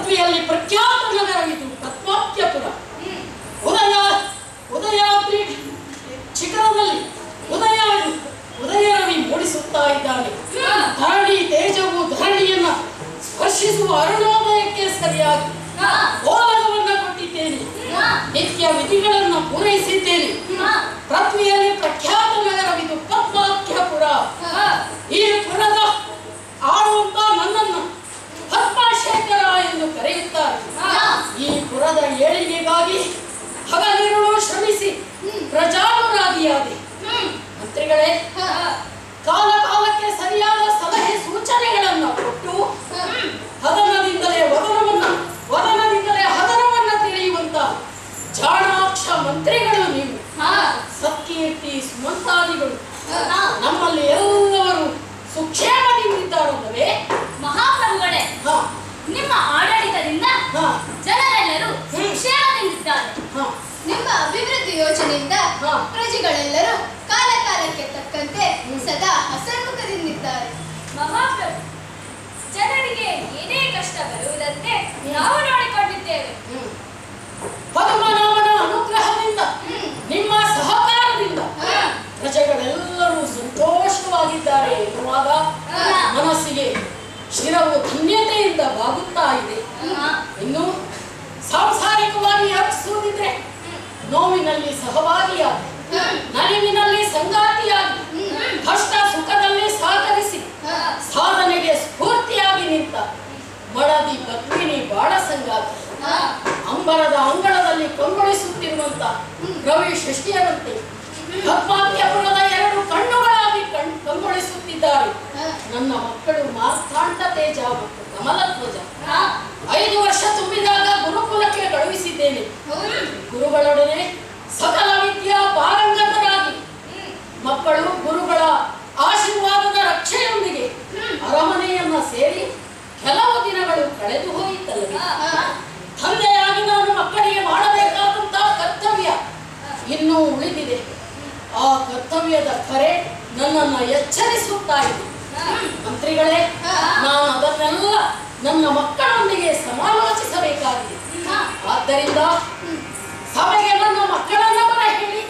ಪೃಥ್ವಿಯಲ್ಲಿ ಪ್ರಖ್ಯಾತ ನಗರ ಇದು ಪದ್ಮಾಖ್ಯಪುರ. ಉದಯಾದ್ರಿ ಶಿಖರದಲ್ಲಿ ಉದಯ ರವಿ ಮೂಡಿಸುತ್ತಾ ಇದ್ದಾನೆ. ಧರಣಿ ತೇಜವು ಧರಣಿಯನ್ನ ಸ್ಪರ್ಶಿಸುವ ಅರುಣೋದಯಕ್ಕೆ ಸರಿಯಾಗಿ ಓಲಗವನ್ನು ಕೊಟ್ಟಿದ್ದೇನೆ. ನಿತ್ಯ ವಿಧಿಗಳನ್ನು ಪೂರೈಸಿದ್ದೇನೆ. ಪೃಥ್ವಿಯಲ್ಲಿ ಪ್ರಖ್ಯಾತ ನಗರವಿದು ಪದ್ಮಾಖ್ಯಪುರ. ಈ ಪುರದ ಆಳುವಂತ ನನ್ನನ್ನು ಪದ್ಮಶೇಖರ ಎಂದು ಕರೆಯುತ್ತಾರೆ. ಈ ಪುರದ ಏಳಿಗೆಗಾಗಿ ಹಗಲಿರುಳು ಶ್ರಮಿಸಿ ಪ್ರಜಾನುರಾಗಿಯಾದೆ. ಮಂತ್ರಿಗಳೇ, ಕಾಲ ಕಾಲಕ್ಕೆ ಸರಿಯಾದ ಸಲಹೆ ಸೂಚನೆಗಳನ್ನು ಕೊಟ್ಟು ಹದನದಿಂದಲೇ ಹದನವನ್ನ ತಿಳಿಯುವಂತ ಜಾಣಾಕ್ಷ ಮಂತ್ರಿಗಳು ನೀವು. ಸತ್ಕೀರ್ತಿ ಸುಮಂತಾದಿಗಳು ನಮ್ಮಲ್ಲಿ ಎಲ್ಲವರು ಸುಕ್ಷೇಮದಿಂದಿದ್ದಾರಲ್ಲವೇ? ಮಹಾಪ್ರಭುಗಳೇ, ನಿಮ್ಮ ಆಡಳಿತದಿಂದ ಜನರೆಲ್ಲರೂ ಕ್ಷೇಮದಿಂದಿದ್ದಾರೆ. ನಿಮ್ಮ ಅಭಿವೃದ್ಧಿ ಯೋಜನೆಯಿಂದ ಪ್ರಜೆಗಳೆಲ್ಲರೂ ಕಾಲ ಕಾಲಕ್ಕೆ ತಕ್ಕಂತೆ ಸದಾ ಹಸನ್ಮುಖದಿಂದಿದ್ದಾರೆ. ಮಹಾಪ್ರಭು, ಜನರಿಗೆ ಏನೇ ಕಷ್ಟ ಬರುವುದಂತೆ ನಾವು ನೋಡಿಕೊಂಡಿದ್ದೇವೆ. ಪದ್ಮನಾಭನ ಅನುಗ್ರಹದಿಂದ ನಿಮ್ಮ ಸಹಕಾರದಿಂದ ಪ್ರಜೆಗಳೆಲ್ಲರೂ ಸಂತೋಷವಾಗಿದ್ದಾರೆ ಎನ್ನುವಾಗ ಮನಸ್ಸಿಗೆ ಶಿರವು ಧನ್ಯತೆಯಿಂದ ಬಾಗುತ್ತಾ ಇದೆ. ಇನ್ನು ಸಾಂಸಾರಿಕವಾಗಿ ಯೋಚಿಸುವುದಿದ್ರೆ ನೋವಿನಲ್ಲಿ ಸಹಭಾಗಿಯಾಗಿ, ನಲಿವಿನಲ್ಲಿ ಸಂಗಾತಿಯಾಗಿ, ಕಷ್ಟ ಸುಖದಲ್ಲಿ ಸಹಕರಿಸಿ ಸಾಧನೆಗೆ ಸ್ಫೂರ್ತಿಯಾಗಿ ನಿಂತ ಮಡದಿ ಪದ್ಮಿನಿ ಬಾಳ ಸಂಗಾತಿ. ಅಂಬರದ ಅಂಗಳದಲ್ಲಿ ಕಂಗೊಳಿಸುತ್ತಿರುವಂತ ರವಿ ಷಷ್ಠಿಯರಂತೆ ಪದ್ಮಾಖ್ಯಪುರದ ಎರಡು ಕಣ್ಣುಗಳಾಗಿ ಕಂಗೊಳಿಸುತ್ತಿದ್ದಾರೆ ನನ್ನ ಮಕ್ಕಳು ಮಾರ್ತಾಂಡ ತೇಜ ಮತ್ತು ಕಮಲಧ್ವಜ. 5 ವರ್ಷ ತುಂಬಿದಾಗ ಗುರುಕುಲಕ್ಕೆ ಕಳುಹಿಸಿದ್ದೇನೆ. ಗುರುಗಳೊಡನೆ ಸಕಲ ವಿದ್ಯಾ ಪಾರಂಗತರಾಗಿ ಮಕ್ಕಳು ಗುರುಗಳ ಆಶೀರ್ವಾದದ ರಕ್ಷೆಯೊಂದಿಗೆ ಅರಮನೆಯನ್ನ ಸೇರಿ ಕೆಲವು ದಿನಗಳು ಕಳೆದು ಹೋಯಿತಲ್ಲವೇ? ತಂದೆಯಾಗಿ ನಾನು ಮಕ್ಕಳಿಗೆ ಮಾಡಬೇಕಾದಂತಹ ಕರ್ತವ್ಯ ಇನ್ನೂ ಉಳಿದಿದೆ. ಆ ಕರ್ತವ್ಯದ ಕರೆ ನನ್ನನ್ನು ಎಚ್ಚರಿಸುತ್ತಾ ಇದೆ. ಮಂತ್ರಿಗಳೇ, ನಾನು ಅದನ್ನೆಲ್ಲ ನನ್ನ ಮಕ್ಕಳೊಂದಿಗೆ ಸಮಾಲೋಚಿಸಬೇಕಾಗಿದೆ. ಆದ್ದರಿಂದ ಸಭೆಗೆ ನನ್ನ ಮಕ್ಕಳನ್ನ ಬರ ಹೇಳಿ.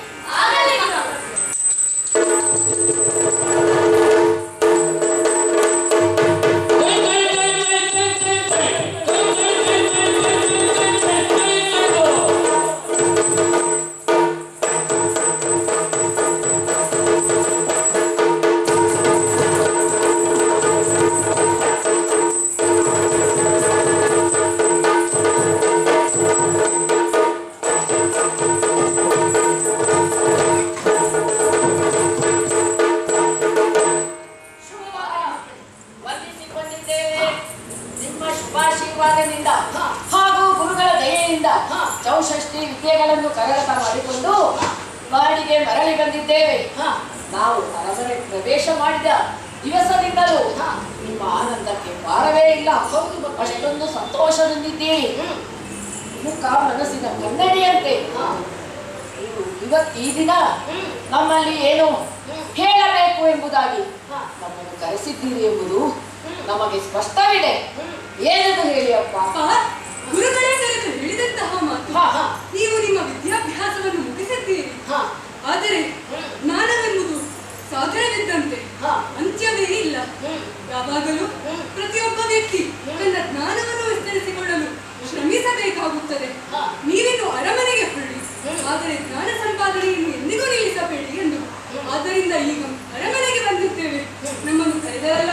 ಹಾಗೂ ಗುರುಗಳ ದಯೆಯಿಂದ ಚೌಷಷ್ಠಿ ವಿದ್ಯೆಗಳನ್ನು ಕರಗತ ಮಾಡಿಕೊಂಡು ಬಾಡಿಗೆ ಮರಳಿ ಬಂದಿದ್ದೇವೆ. ನಾವು ಅರಮನೆ ಪ್ರವೇಶ ಮಾಡಿದ ದಿವಸದಿಂದಲೂ ನಿಮ್ಮ ಆನಂದಕ್ಕೆ ಪಾರವೇ ಇಲ್ಲ. ಅಷ್ಟೊಂದು ಸಂತೋಷದಿಂದಿದ್ದೀರಿ. ಮುಖ ಮನಸ್ಸಿನ ಕನ್ನಡಿಯಂತೆ. ಈ ದಿನ ನಮ್ಮಲ್ಲಿ ಏನು ಹೇಳಬೇಕು ಎಂಬುದಾಗಿ ನಮ್ಮನ್ನು ಕರೆಸಿದ್ದೀರಿ ಎಂಬುದು ನಮಗೆ ಸ್ಪಷ್ಟವಿದೆ. ಏನೆಂದು ಹೇಳಿ ಅಪ್ಪ? ಗುರುಗಳೇ ಕರೆದು ಹೇಳಿದಂತಹ ಮಾತು, ನೀವು ನಿಮ್ಮ ವಿದ್ಯಾಭ್ಯಾಸವನ್ನು ಮುಗಿಸಿದ್ದೀರಿ. ಆದರೆ ಜ್ಞಾನವೆಂಬುದು ಸಾಗರವಿದ್ದಂತೆ ಅಂತ್ಯವೇ ಇಲ್ಲ. ಯಾವಾಗಲೂ ಪ್ರತಿಯೊಬ್ಬ ವ್ಯಕ್ತಿ ತನ್ನ ಜ್ಞಾನವನ್ನು ವಿಸ್ತರಿಸಿಕೊಳ್ಳಲು ಶ್ರಮಿಸಬೇಕಾಗುತ್ತದೆ. ನೀವಿನ್ನು ಅರಮನೆಗೆ ಹೊರಡಿ, ಆದರೆ ಜ್ಞಾನ ಸಂಪಾದನೆಯನ್ನು ಎಂದಿಗೂ ನಿಲ್ಲಿಸಬೇಡಿ ಎಂದು. ಆದ್ದರಿಂದ ಈಗ ಅರಮನೆಗೆ ಬಂದಿದ್ದೇವೆ. ನಮ್ಮನ್ನು ಕರೆದರಲ್ಲ,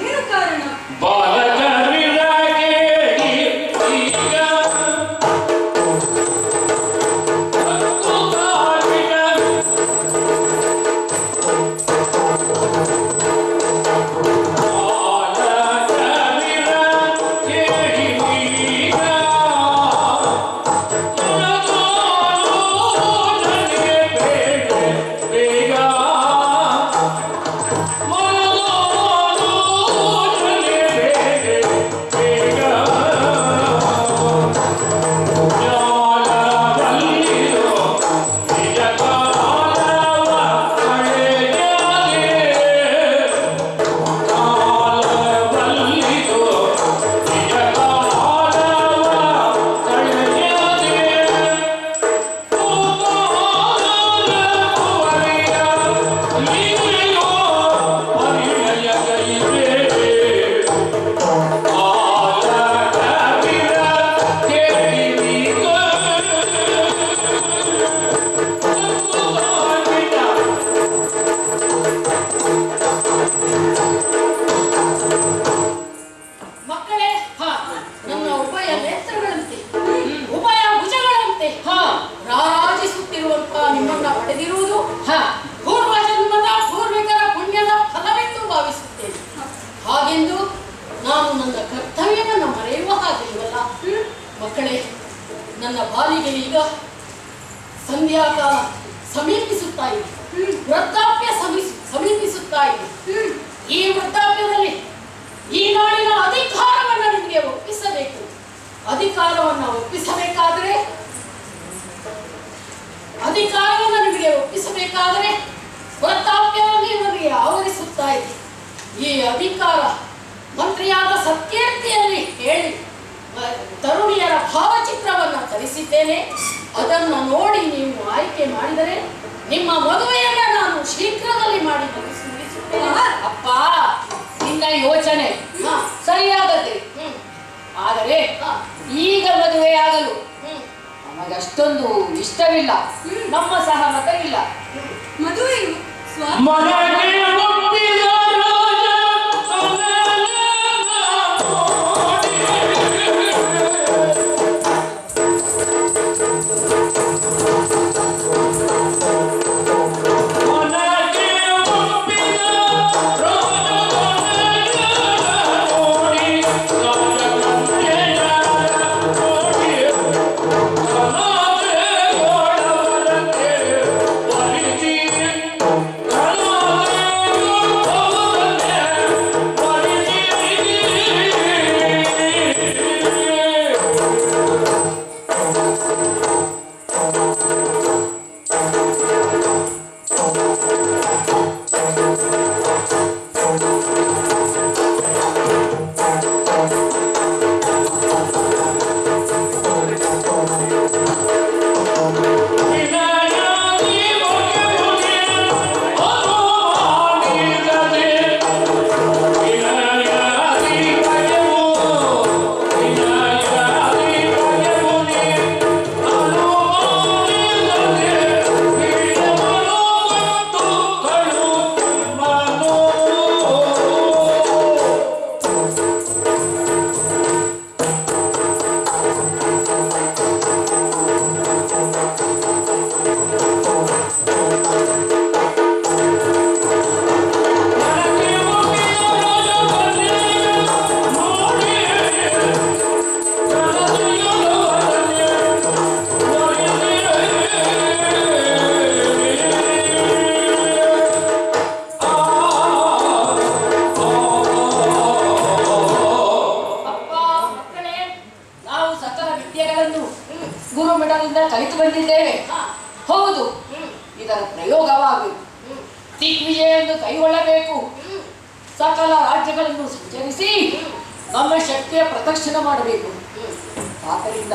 ಏನು ಕಾರಣ? ಮಕ್ಕಳೇ, ನನ್ನ ಬಾಲಿಗೆ ಈಗ ಸಂಧ್ಯಾಕಾಲ ಸಮೀಪಿಸುತ್ತಾ ಇದೆ. ವೃದ್ಧಾಪ್ಯ ಸಮೀಪಿಸುತ್ತಾ ಇದೆ. ಈ ವೃದ್ಧಾಪ್ಯದಲ್ಲಿ ಈ ನಾಡಿನ ಅಧಿಕಾರವನ್ನು ನಿಮಗೆ ಒಪ್ಪಿಸಬೇಕು. ಅಧಿಕಾರವನ್ನು ಒಪ್ಪಿಸಬೇಕಾದರೆ ವೃದ್ಧಾಪ್ಯವನ್ನು ನಿಮಗೆ ಆವರಿಸುತ್ತಾ ಇದೆ. ಈ ಅಧಿಕಾರ ಮಂತ್ರಿಯಾದ ಸತ್ಕೀರ್ತಿಯಲ್ಲಿ ಹೇಳಿ ತರುಣಿಯರ ಭಾವಚಿತ್ರವನ್ನು ತರಿಸಿದ್ದೇನೆ. ಅದನ್ನು ನೋಡಿ ನೀವು ಆಯ್ಕೆ ಮಾಡಿದರೆ ನಿಮ್ಮ ಮದುವೆಯನ್ನ ನಾನು ಶೀಘ್ರದಲ್ಲಿ ಮಾಡಿ ಮುಗಿಸುತ್ತೇನೆ. ಅಪ್ಪ, ನಿನ್ನ ಯೋಚನೆ ಸರಿಯಾದದ್ದೇ. ಆದರೆ ಈಗ ಮದುವೆಯಾಗಲು ನಮಗಷ್ಟೊಂದು ಇಷ್ಟವಿಲ್ಲ, ನಮ್ಮ ಸಹಮತ ಇಲ್ಲ. ಮದುವೆಯು ಕಲಿತು ಬಂದಿದ್ದೇವೆ. ಹೌದು, ಇದರ ಪ್ರಯೋಗವಾಗಿ ದಿಗ್ವಿಜಯವನ್ನು ಕೈಗೊಳ್ಳಬೇಕು. ಸಕಲ ರಾಜ್ಯಗಳನ್ನು ಸಂಚರಿಸಿ ನಮ್ಮ ಶಕ್ತಿಯ ಪ್ರದರ್ಶನ ಮಾಡಬೇಕು. ಆದ್ದರಿಂದ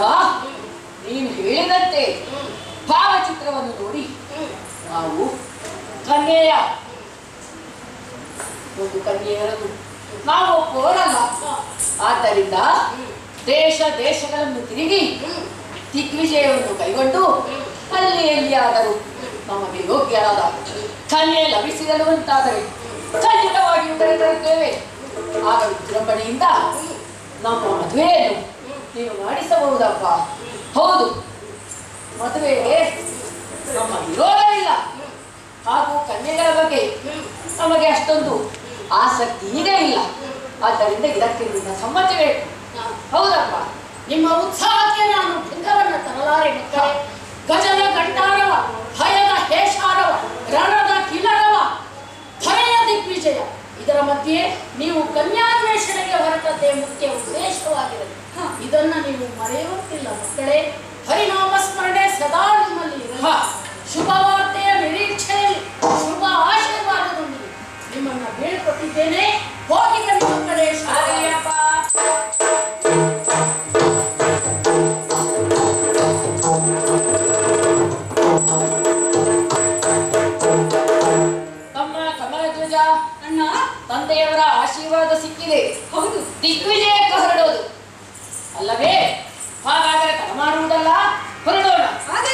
ನೀನು ಹೇಳಿದಂತೆ ಭಾವಚಿತ್ರವನ್ನು ನೋಡಿ ನಾವು ಒಂದು ಕನ್ಯೆಯರದು ನಾವು ಒಪ್ಪೋರಲ್ಲ. ಆದ್ದರಿಂದ ದೇಶಗಳನ್ನು ತಿರುಗಿ ದಿಗ್ವಿಜಯವನ್ನು ಕೈಗೊಂಡು ಅಲ್ಲಿ ಎಲ್ಲಿಯಾದರೂ ನಮಗೆ ಯೋಗ್ಯರಾದ ಕನ್ಯೆ ಲಭಿಸಿದಳುವಂತಾದರೆ ಖಂಡಿತವಾಗಿ ತರುತ್ತೇವೆ. ಆಗ ವಿಜೃಂಭಣೆಯಿಂದ ನಮ್ಮ ಮದುವೆಯನ್ನು ನೀನು ಮಾಡಿಸಬಹುದಪ್ಪ. ಹೌದು, ಮದುವೆಗೆ ನಮ್ಮ ವಿರೋಧವಿಲ್ಲ. ಹಾಗೂ ಕನ್ಯೆಗಳ ಬಗ್ಗೆ ನಮಗೆ ಅಷ್ಟೊಂದು ಆಸಕ್ತಿ ಇದೆ ಇಲ್ಲ. ಆದ್ದರಿಂದ ಇದಕ್ಕೆ ನಿನ್ನ ಸಮ್ಮತಿ ಬೇಕು. ಹೌದಪ್ಪ, ನಿಮ್ಮ ಉತ್ಸಾಹಕ್ಕೆ ನಾನು ಭಂಗವನ್ನು ತರಲಾರೆ ಮಕ್ಕಳೇ. ಗಜದ ಗಂಟಾರವ, ಭಯದ ಹೇಷಾರವ, ರಣದ ಕಿಲರವ, ಭಯ ದಿಗ್ವಿಜಯ, ಇದರ ಮಧ್ಯೆ ನೀವು ಕನ್ಯಾನ್ವೇಷಣೆಗೆ ಹೊರಟದ್ದೇ ಮುಖ್ಯ ಉದ್ದೇಶವಾಗಿರಲಿ. ಇದನ್ನ ನೀವು ಮರೆಯುತ್ತಿಲ್ಲ ಮಕ್ಕಳೇ. ಹರಿನಾಮ ಸ್ಮರಣೆ ಸದಾ ನಿಮ್ಮಲ್ಲಿ ಇರಲಿ. ಶುಭವಾರ್ತೆಯ ನಿರೀಕ್ಷೆಯಲ್ಲಿ ಶುಭ ಆಶೀರ್ವಾದದೊಂದಿಗೆ ನಿಮ್ಮನ್ನ ಬೀಳ್ಕೊಟ್ಟಿದ್ದೇನೆ. ಹೋಗಿ ಬನ್ನಿ ಮಕ್ಕಳೇ. ಶಾಲೆಯಪ್ಪ. ತಮ್ಮ ಕಮಲಧ್ವಜ ಅಣ್ಣ, ತಂದೆಯವರ ಆಶೀರ್ವಾದ ಸಿಕ್ಕಿದೆ. ಹೌದು, ದಿಗ್ವಿಜಯಕ್ಕೆ ಹೊರಡೋದು ಅಲ್ಲವೇ? ಹಾಗಾದರೆ ತಡ ಮಾಡುವುದಲ್ಲ, ಹೊರಡೋಣ. ಆದರೆ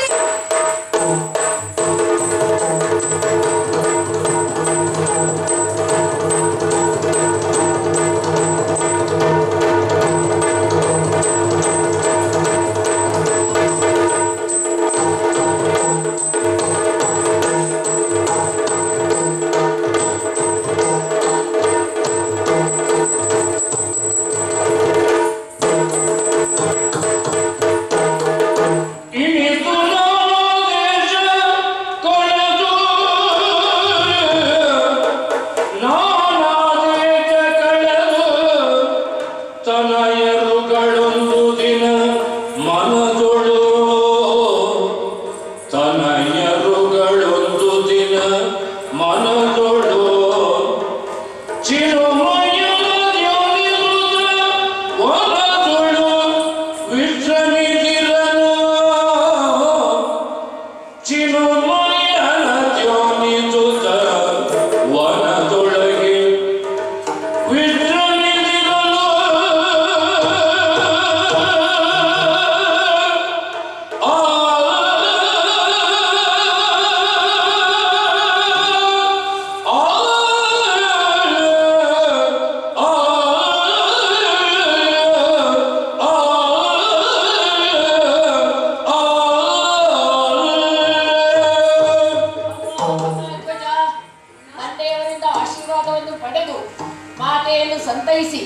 ಸಂತೈಸಿ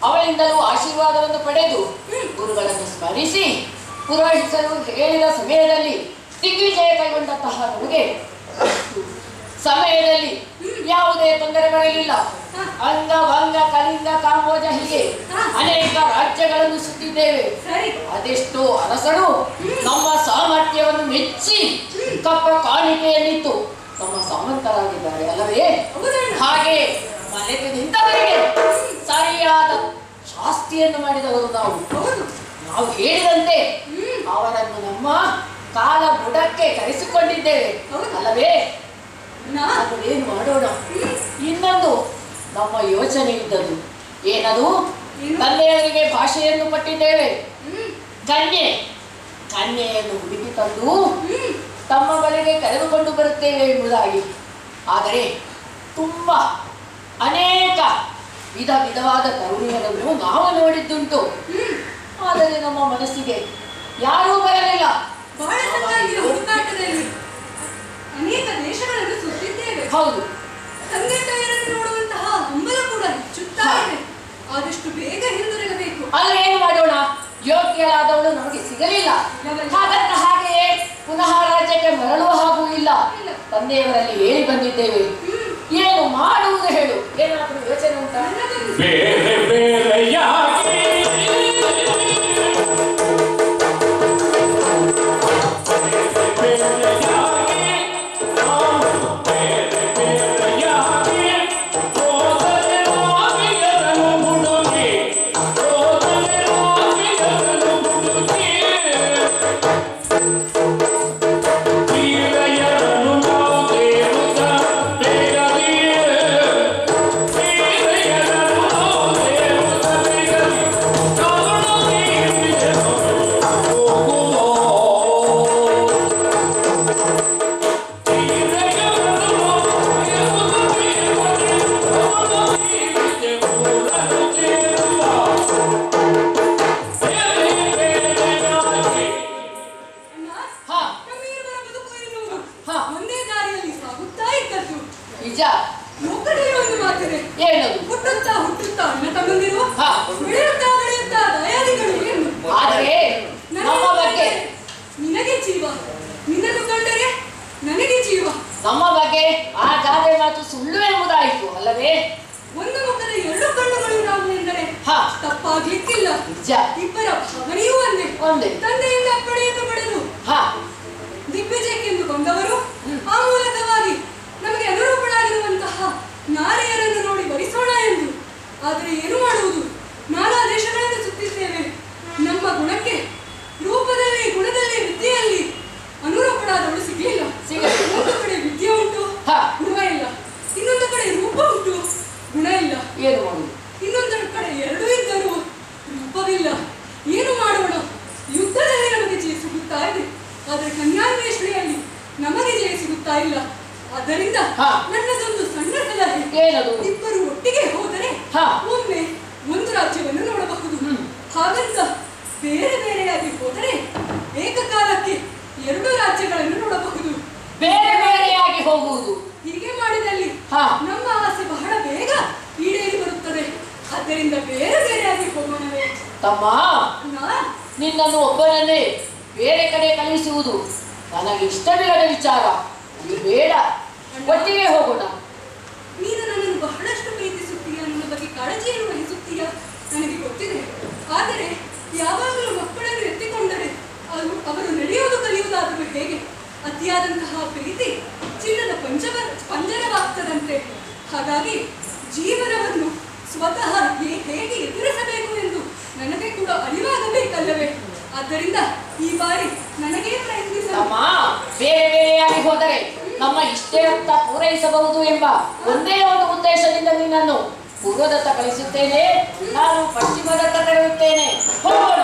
ಅವಳಿಂದಲೂ ಆಶೀರ್ವಾದವನ್ನು ಪಡೆದು ಗುರುಗಳನ್ನು ಸ್ಮರಿಸಿ ಪುರೋಹಿತರು ಹೇಳಿದ ಸಮಯದಲ್ಲಿ ದಿಗ್ವಿಜಯ ಕೈಗೊಂಡಂತಹ ನಮಗೆ ಸಮಯದಲ್ಲಿ ಯಾವುದೇ ತೊಂದರೆ ಬರಲಿಲ್ಲ. ಅಂಗ ಭಂಗ ಕಲಿಂಗ ಕಾಂಬೋಜ ಹೀಗೆ ಅನೇಕ ರಾಜ್ಯಗಳನ್ನು ಸುತ್ತಿದ್ದೇವೆ. ಅದೆಷ್ಟೋ ಅರಸರು ನಮ್ಮ ಸಾಮರ್ಥ್ಯವನ್ನು ಮೆಚ್ಚಿ ಕಪ್ಪ ಕಾಣಿಕೆಯನ್ನಿತ್ತು ನಮ್ಮ ಸಾಮಂತರಾಗಿದ್ದಾರೆ ಅಲ್ಲವೇ? ಹಾಗೆ ಮನೆಗೆ ನಿಂತವರಿಗೆ ಸರಿಯಾದ ಶಾಸ್ತಿಯನ್ನು ಮಾಡಿದವರು ನಾವು ಹೇಳಿದಂತೆ ಅವರನ್ನು ನಮ್ಮ ಕಾಲ ಬುಡಕ್ಕೆ ಕರೆಸಿಕೊಂಡಿದ್ದೇವೆ ಅಲ್ಲವೇ? ನಾವು ಏನು ಮಾಡೋಣ? ಇನ್ನೊಂದು ನಮ್ಮ ಯೋಚನೆ ಇದ್ದದ್ದು ಏನದು? ತಂದೆಯವರಿಗೆ ಭಾಷೆಯನ್ನು ಕೊಟ್ಟಿದ್ದೇವೆ. ಕನ್ಯೆಯನ್ನು ಹುಡುಕಿ ತಂದು ತಮ್ಮ ಬಳಿಗೆ ಕರೆದುಕೊಂಡು ಬರುತ್ತೇವೆ ಎಂಬುದಾಗಿ. ಆದರೆ ತುಂಬ ಅನೇಕ ವಿಧವಾದ ತರುಣಿಯರನ್ನು ನಾವು ನೋಡಿದ್ದುಂಟು. ಆದರೆ ನಮ್ಮ ಮನಸ್ಸಿಗೆ ಯಾರೂ ಬರಲಿಲ್ಲ. ಅನೇಕ ದೇಶಗಳನ್ನು ಸುತ್ತಿದ್ದೇವೆ. ಹೌದು, ತಂದೆ ತಾಯಿಯನ್ನು ನೋಡುವಂತಹ ಹಂಬಲ ಕೂಡ ಹೆಚ್ಚುತ್ತಾ ಇದೆ. ಆದಷ್ಟು ಬೇಗ ಹಿಂದಿರುಗಬೇಕು. ಆದ್ರೆ ಏನು ಮಾಡೋಣ? ಯೋಗ್ಯರಾದವಳು ನಮಗೆ ಸಿಗಲಿಲ್ಲ. ಹಾಗಂತ ಹಾಗೆಯೇ ಪುನಃ ರಾಜ್ಯಕ್ಕೆ ಮರಳುವ ಹಾಗೂ ಇಲ್ಲ. ತಂದೆಯವರಲ್ಲಿ ಹೇಳಿ ಬಂದಿದ್ದೇವೆ. ಏನು ಮಾಡುವುದು ಹೇಳು? ಏನಾದರೂ ಯೋಚನೆ ಉಂಟಾ? ಬೇರೆ ಬೇರೆ ಯಾಕೆ ನಮ್ಮ ಬಗ್ಗೆ ಆ ಗಾದೆ ಮಾತು ಸುಳ್ಳು ಎಂಬುದಾಯಿತು ಅಲ್ಲವೇ? ಒಂದು ಮುಖದ ಎರಡು ಕಣ್ಣುಗಳು ನಾವು ಎಂದರೆ ತಪ್ಪಾಗ್ಲಿಕ್ಕಿಲ್ಲ. ಇಬ್ಬರ ಭಾವನೆಯೂ ಒಂದೇ. ತಂದೆಯಿಂದ ಅಪ್ಪಣೆಯನ್ನು ಪಡೆದು ದಿಗ್ವಿಜಯಕ್ಕೆಂದು ಬಂದವರು ಆ ಮೂಲಕವಾಗಿ ನಮಗೆ ಅನುರೂಪಳಾಗಿರುವಂತಹ ನಾರಿಯರನ್ನು ನೋಡಿ ಬರಿಸೋಣ ಎಂದು. ಆದರೆ ಏನು ಮಾಡುವುದು? ನಾನಾ ದೇಶಗಳನ್ನು ಸುತ್ತಿದ್ದೇವೆ. ನಮ್ಮ ಗುಣಕ್ಕೆ ರೂಪದಲ್ಲಿ, ಗುಣದಲ್ಲಿ, ವಿದ್ಯೆಯಲ್ಲಿ ಅನುರೂಪಳಾದವಳು ಸಿಗಲಿಲ್ಲ. ಒಂದು ಕಡೆ ವಿದ್ಯೆ ಉಂಟು, ಗುಣ ಇಲ್ಲ. ಇನ್ನೊಂದು ಕಡೆ ರೂಪ ಉಂಟು, ಗುಣ ಇಲ್ಲ. ಏನು ಮಾಡುವುದು? ಇನ್ನೊಂದು ಕಡೆ ಎರಡೂ ಇದ್ದರೂ ರೂಪವಿಲ್ಲ. ಏನು ಮಾಡೋಣ? ಯುದ್ಧದಲ್ಲಿ ನಮಗೆ ಜಯ ಸಿಗುತ್ತಾ ಇದೆ, ಆದರೆ ಕನ್ಯಾನ್ವೇಷಣೆಯಲ್ಲಿ ನಮಗೆ ಜಯ ಸಿಗುತ್ತಾ ಇಲ್ಲ. ಆದ್ದರಿಂದ ನನ್ನದೊಂದು ಸಣ್ಣ ಸಲಹೆ. ಇಬ್ಬರು ಒಟ್ಟಿಗೆ ಹೋದರೆ ಒಮ್ಮೆ ಒಂದು ರಾಜ್ಯವನ್ನು ನೋಡಬಹುದು. ಹಾಗಂತ ಬೇರೆ ಬೇರೆಯಾಗಿ ಹೋದರೆ ಏಕಕಾಲಕ್ಕೆ ಎರಡು ರಾಜ್ಯಗಳನ್ನು ನೋಡಬಹುದು. ಬೇರೆ ಬೇರೆಯಾಗಿ ಹೋಗುವುದು. ಹೀಗೆ ಮಾಡಿದಲ್ಲಿ ನಮ್ಮ ಆಸೆ ಬಹಳ ಬೇಗ ಈಡೇರಿ ಬರುತ್ತದೆ. ಆದ್ದರಿಂದ ಬೇರೆ ಬೇರೆಯಾಗಿ ಹೋಗೋಣವೇ? ತಮ್ಮ, ನಿನ್ನನ್ನು ಒಬ್ಬನನ್ನೇ ಬೇರೆ ಕಡೆ ಕಳುಹಿಸುವುದು ನನಗೆ ಇಷ್ಟವಿಲ್ಲದ ವಿಚಾರ. ಬೇಡ, ಒಟ್ಟಿಗೆ ಹೋಗೋಣ. ನೀನು ನನ್ನನ್ನು ಬಹಳಷ್ಟು ಪ್ರೀತಿಸುತ್ತೀಯ, ನನ್ನ ಬಗ್ಗೆ ಕಾಳಜಿಯನ್ನು ವಹಿಸುತ್ತೀಯ, ನನಗೆ ಗೊತ್ತಿದೆ. ಆದರೆ ಯಾವಾಗಲೂ ಮಕ್ಕಳನ್ನು ಎತ್ತಿಕೊಂಡರೆ ಅವರು ನಡೆಯುವುದು ಕಲಿಯುವುದಾದರೂ ಹೇಗೆ? ಅತಿಯಾದಂತಹ ಪ್ರೀತಿ ಚಿನ್ನದ ಪಂಜರವಾಗ್ತದಂತೆ. ಹಾಗಾಗಿ ಜೀವನವನ್ನು ಸ್ವತಃ ಹೇಗೆ ಎದುರಿಸಬೇಕು ಎಂದು ನನಗೆ ಕೂಡ ಅರಿವಾಗಬೇಕಲ್ಲವೇ? ಆದ್ದರಿಂದ ಈ ಬಾರಿ ನನಗೇ ಪ್ರಯತ್ನಿಸಮ್ಮ. ಬೇರೆ ಬೇರೆಯಾಗಿ ಹೋದರೆ ನಮ್ಮ ಇಷ್ಟೇನಂತ ಪೂರೈಸಬಹುದು ಎಂಬ ಒಂದೇ ಒಂದು ಉದ್ದೇಶದಿಂದ ನಿನ್ನನ್ನು ಪೂರ್ವದತ್ತ ಕಳಿಸುತ್ತೇನೆ, ನಾನು ಪಶ್ಚಿಮದತ್ತ ಕರೆಯುತ್ತೇನೆ. ಹೋಗೋಣ.